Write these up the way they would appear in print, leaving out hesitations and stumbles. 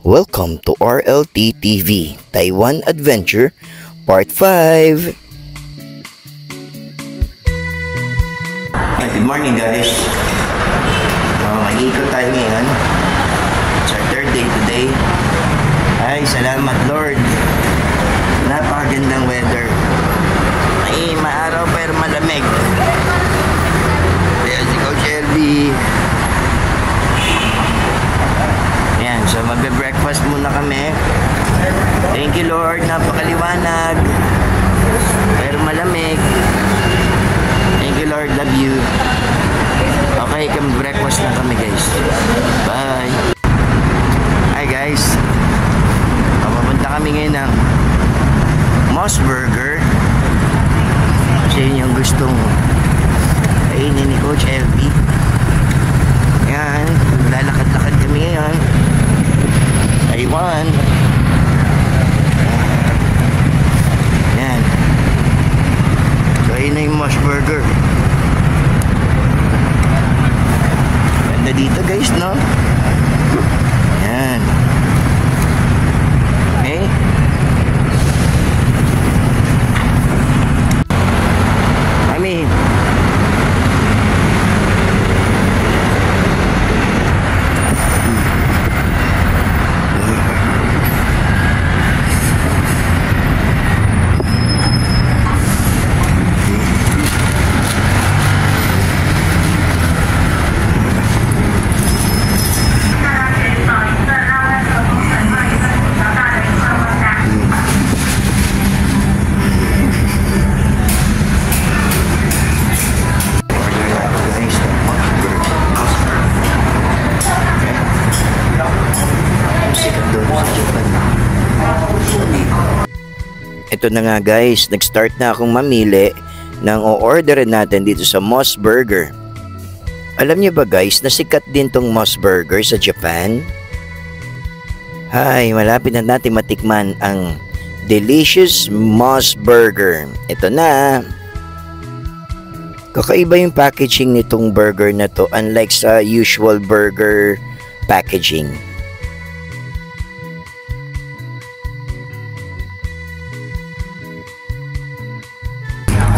Welcome to RLT TV Taiwan Adventure Part 5. Good morning guys. Mag-iikot tayo ngayon. It's our third day today. Ay, salamat Lord. Napakagandang weather. Ay, maaraw pero malamig. Ayan si Coach Elby. Ayan, so magbe-breakfast muna kami. Thank you Lord, napakaliwanag. Pero malamig. Thank you Lord, love you. Okay, breakfast na kami guys. Bye. Hi guys. Papunta kami ngayon ng Moss Burger. Kasi yun yung gustong kainin ni Coach Elby. Yan, lalakad-lakad kami ngayon. Taiwan. Yan. So ayun na yung Moss Burger. Ganda dito guys, no? Yan. Okay. Mami. Ito na nga guys, nag-start na akong mamili ng o-orderin natin dito sa Moss Burger. Alam niyo ba guys, na sikat din tong Moss Burger sa Japan? Hay, malapit na natin matikman ang delicious Moss Burger. Ito na. Kakaiba yung packaging nitong burger na to, unlike sa usual burger packaging.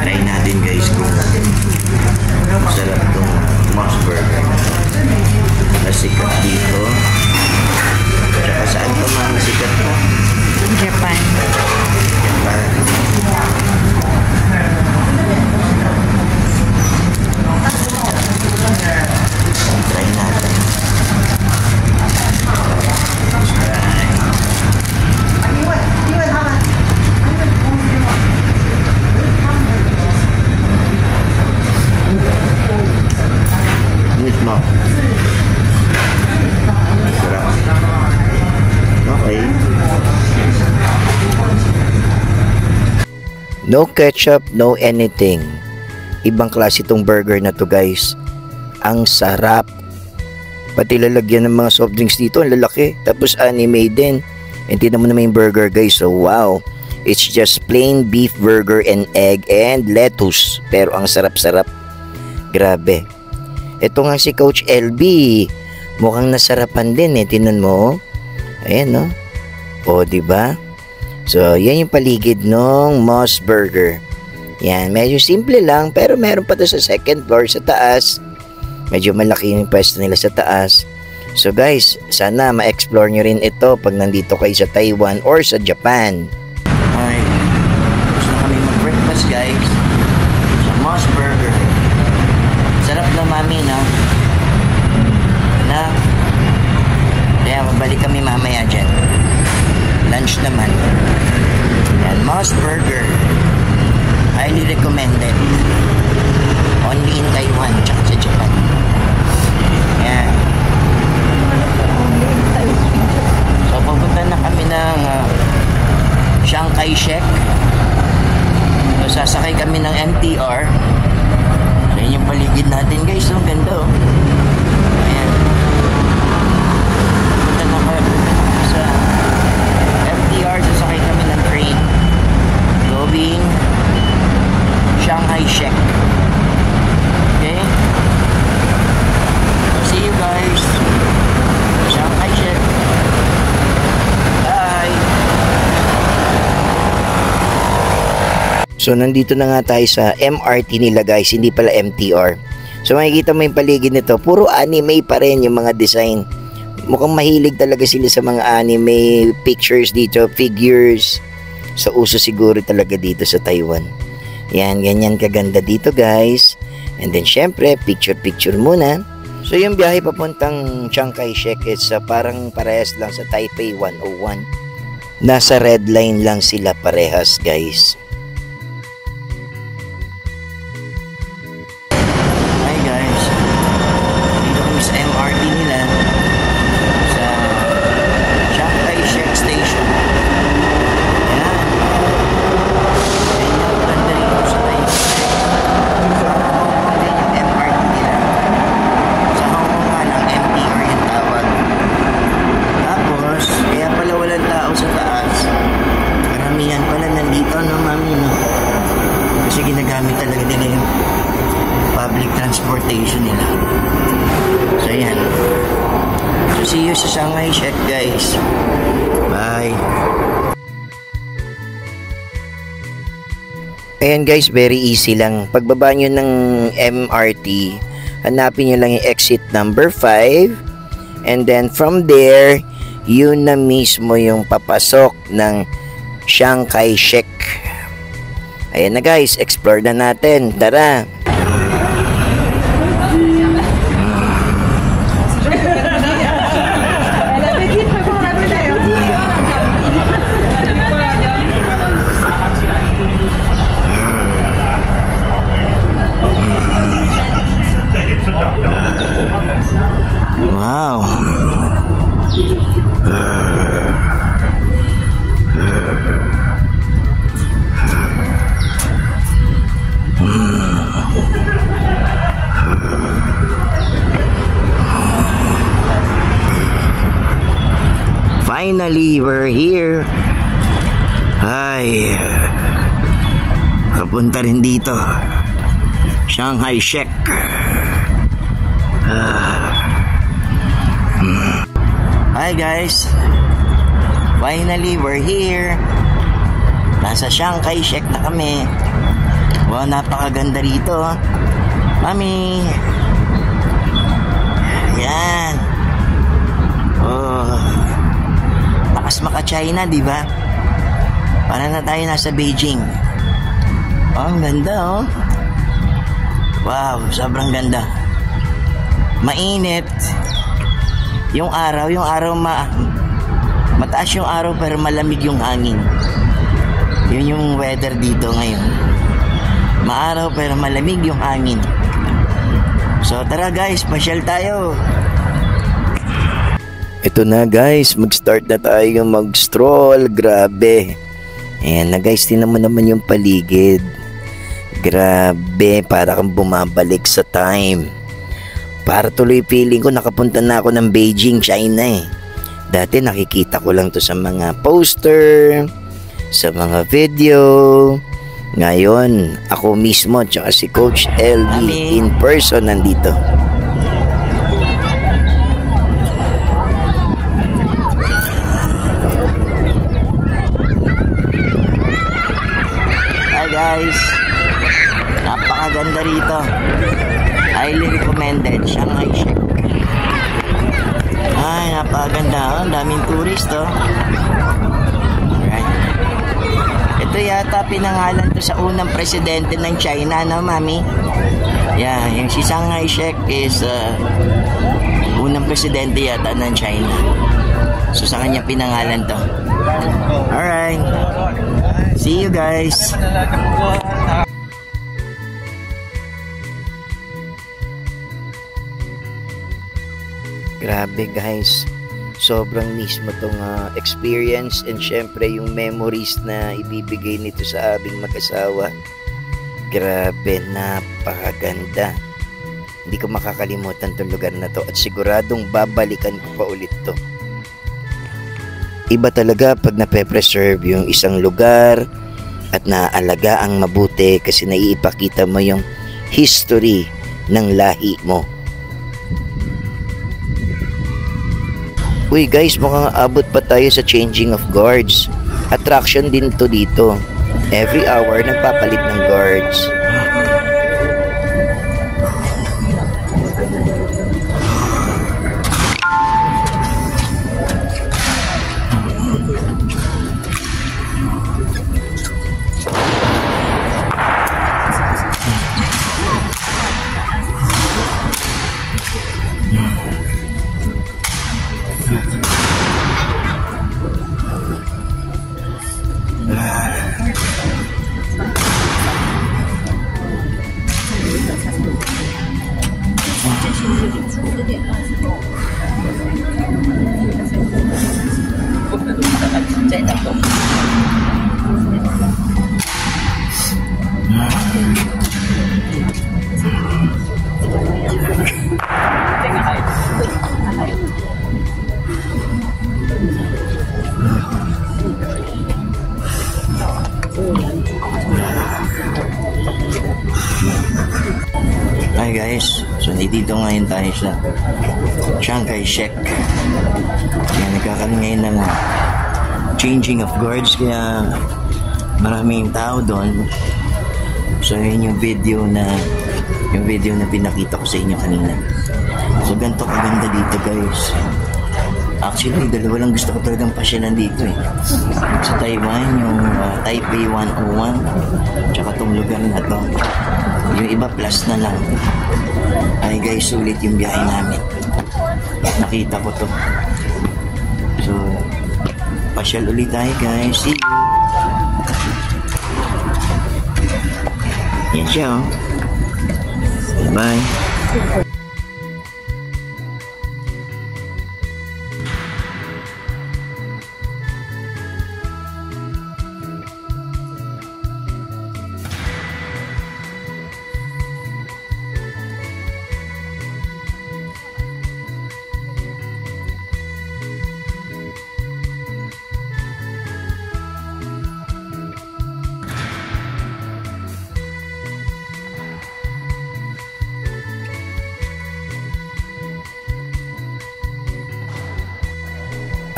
Try natin guys kung masarap itong Moss Burger na sikat dito. Tsaka saan pa mga sikat po? Japan. Japan. Try natin. Okay. No ketchup, no anything. Ibang klase itong burger na to guys. Ang sarap. Pati lalagyan ng mga soft drinks dito, ang lalaki. Tapos anime din. And tignan mo naman yung burger guys. So wow. It's just plain beef burger and egg and lettuce. Pero ang sarap-sarap. Grabe. Ito nga si Coach LB. Mukhang nasarapan din eh. Tingnan mo. Ayan no. O diba? So yan yung paligid ng Moss Burger. Yan. Medyo simple lang. Pero meron pa to sa second floor sa taas. Medyo malaki yung pwesto nila sa taas. So guys, sana ma-explore nyo rin ito pag nandito kayo sa Taiwan or sa Japan. Okay. Gusto kami mag-breakfast guys. Sa Moss Burger. Sarap na mami, no? Na? Kaya mabalik kami mamaya dyan. Lunch naman. Yan, Moss Burger. Highly recommended. Only in Taiwan, tsaka sa Japan. Yan. So, pupunta na kami ng Chiang Kai-shek. So, sasakay kami ng MTR. So, yun yung paligid natin guys. So, ang ganda oh. Ayan. Pupunta na kami sa MTR. Sasakay kami ng train. Going Shanghai Shek. Okay? So, see you guys. Shanghai Shek. So nandito na nga tayo sa MRT nila guys, hindi pala MTR. So makikita mo yung paligid nito, puro anime pa rin yung mga design. Mukhang mahilig talaga sila sa mga anime pictures dito, figures. So uso siguro talaga dito sa Taiwan. Yan, ganyan kaganda dito guys. And then syempre, picture muna. So yung biyahe papuntang Chiang Kai-shek is parang parehas lang sa Taipei 101. Nasa red line lang sila parehas guys. Hi guys, dito kami sa MRT nila sa Chiang Kai-shek Station. Yan. Yan yung ganda rito sa Taipei. Parang yung MRT nila. Sa Hong Kong nga lang, MTR yung tawag. Tapos, kaya pala walang tao sa taas. Karamihan pala nandito, no mami, no? Kasi ginagamit talaga nila yung public transportation nila. So, yan. So, see you sa Shanghai Shek, guys. Bye. Ayan guys, very easy lang. Pagbaba nyo ng MRT, hanapin nyo lang yung exit number 5. And then from there, yun na mismo yung papasok ng Chiang Kai-shek. Ayan na guys, explore na natin. Tara! Wow! Finally, we're here. Ay, kapunta rin dito. Shanghai Shek. Hi guys. Finally, we're here. Nasa Chiang Kai-shek na kami. Wow, napakaganda rito. Mami. Yan. Oh. Lakas maka-China, di ba? Para na tayo nasa Beijing. Oh, ang ganda, oh. Wow, sobrang ganda. Mainit. Yung araw mataas yung araw pero malamig yung hangin. Yun yung weather dito ngayon. Maaraw pero malamig yung hangin. So tara guys, pasyal tayo. Ito na guys, mag-start na tayo mag-stroll. Grabe. Ayan na guys, tinan mo naman yung paligid. Grabe, para kang bumabalik sa time. Para tuloy feeling ko nakapunta na ako ng Beijing, China eh. Dati nakikita ko lang to sa mga poster, sa mga video. Ngayon, ako mismo tsaka si Coach LV in person nandito. Hi guys, napakaganda rito. Highly recommended, Shanghai Shek. Ay, napakaganda. Ang daming tourist, oh. Alright. Ito yata pinangalan to sa unang presidente ng China, no, mami? Yeah, yung si Shanghai Shek is unang presidente yata ng China. So, sa kanya pinangalan to. Alright. See you guys. Grabe guys, sobrang mismo tong experience and syempre yung memories na ibibigay nito sa aming mag-asawa. Grabe, napakaganda. Hindi ko makakalimutan tong lugar na to at siguradong babalikan ko pa ulit to. Iba talaga pag nape-preserve yung isang lugar at naaalagaan mabuti kasi naiipakita mo yung history ng lahi mo. Uy guys, mukhang abot pa tayo sa changing of guards. Attraction din to dito. Every hour, nagpapalit ng guards. Hi guys, so dito ngayon tayo sa Chiang Kai-shek. Kaya nagkakaroon ngayon ng changing of guards, kaya maraming tao doon. So yun yung video na pinakita ko sa inyo kanina. So ganito kaganda dito guys. Actually, dalawa lang gusto ko talagang pasyalan dito eh. Sa Taiwan, yung Taipei 101, tsaka tong lugar na to. Yung iba plus na lang. Ay guys, sulit yung biyahe namin. Nakita ko to. So, pasyal ulit tayo guys. See you! Yan siya oh. Bye!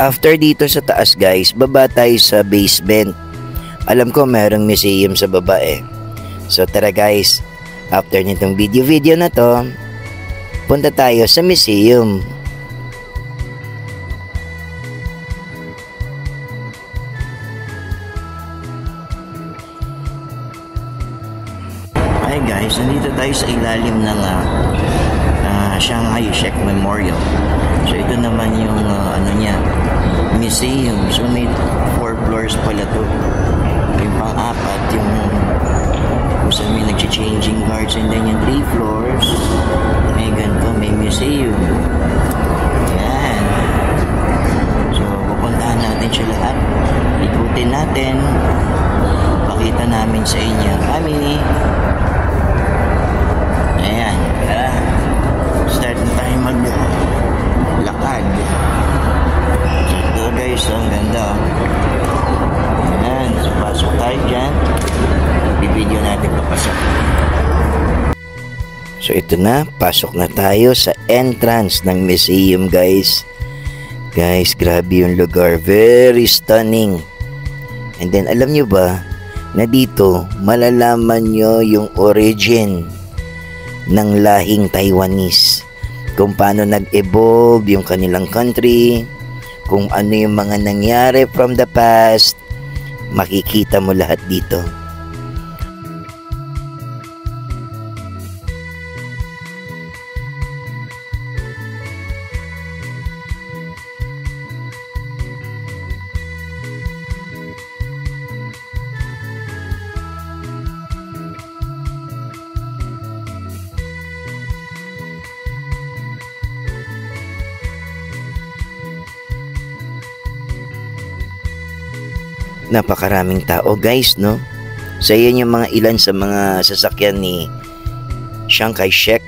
After dito sa taas guys, baba tayo sa basement. Alam ko merong museum sa baba eh. So tara guys, after nitong video na to, punta tayo sa museum. Hi guys, nandito tayo sa ilalim ng Chiang Kai-shek Memorial. So ito naman yung museum. So may 4 floors pala to. Yung pang-apat yung kung saan may nag-changing guards, and then yung 3 floors may ganito, may museum. Yan. So pupuntahan natin siya lahat. Ikutin natin. Pakita namin sa inyo. Kami. Ayan. Start na tayo maglakad. Ito guys, ang ganda. Ayan, so pasok tayo dyan. Bibideo natin papasok. So ito na, pasok na tayo sa entrance ng museum guys. Guys, grabe yung lugar. Very stunning. And then alam nyo ba, na dito malalaman nyo yung origin ng lahing Taiwanese, kung paano nag-evolve yung kanilang country, kung ano yung mga nangyari from the past. Makikita mo lahat dito. Napakaraming tao guys, no? So yan yung mga ilan sa mga sasakyan ni Chiang Kai-shek.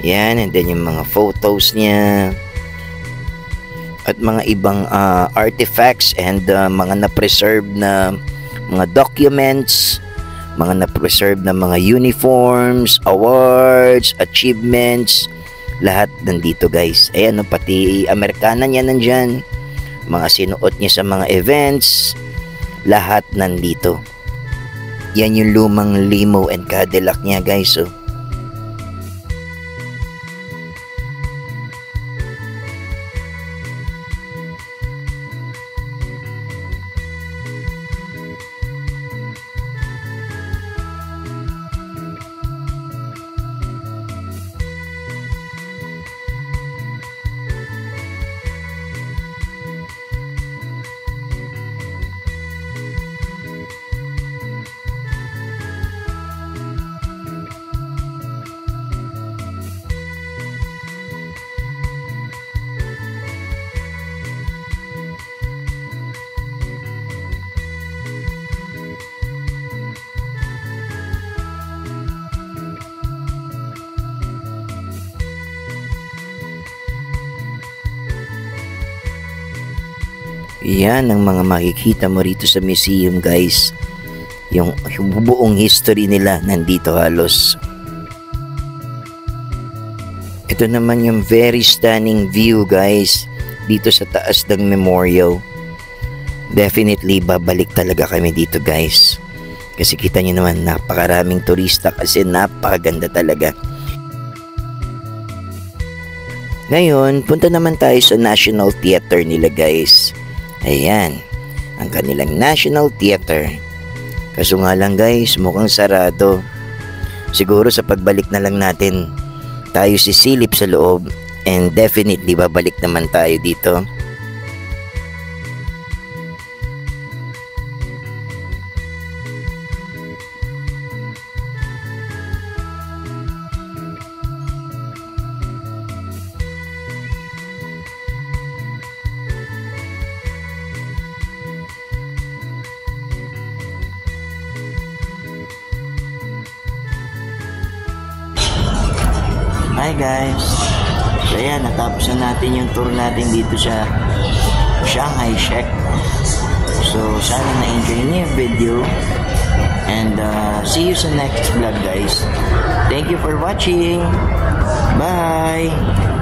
Yan, and then yung mga photos niya at mga ibang artifacts and mga na-preserve na mga documents, mga na-preserve na mga uniforms, awards, achievements, lahat nandito guys. Ayan, no, pati Amerikana niya nandyan, mga sinuot niya sa mga events, lahat nandito. Yan yung lumang limo and Cadillac niya guys oh. Yan ang mga makikita mo rito sa museum guys. Yung buong history nila nandito halos. Ito naman yung very stunning view guys dito sa taas ng memorial. Definitely babalik talaga kami dito guys. Kasi kita nyo naman napakaraming turista kasi napakaganda talaga. Ngayon, punta naman tayo sa National Theater nila guys. Ayan, ang kanilang National Theater. Kaso nga lang guys, mukhang sarado. Siguro sa pagbalik na lang natin, tayo sisilip sa loob and definitely babalik naman tayo dito. Hi guys! So ayan, natapos na natin yung tour natin dito sa Shanghai Shek. So sana na-enjoy niyo yung video. And see you sa next vlog guys. Thank you for watching. Bye!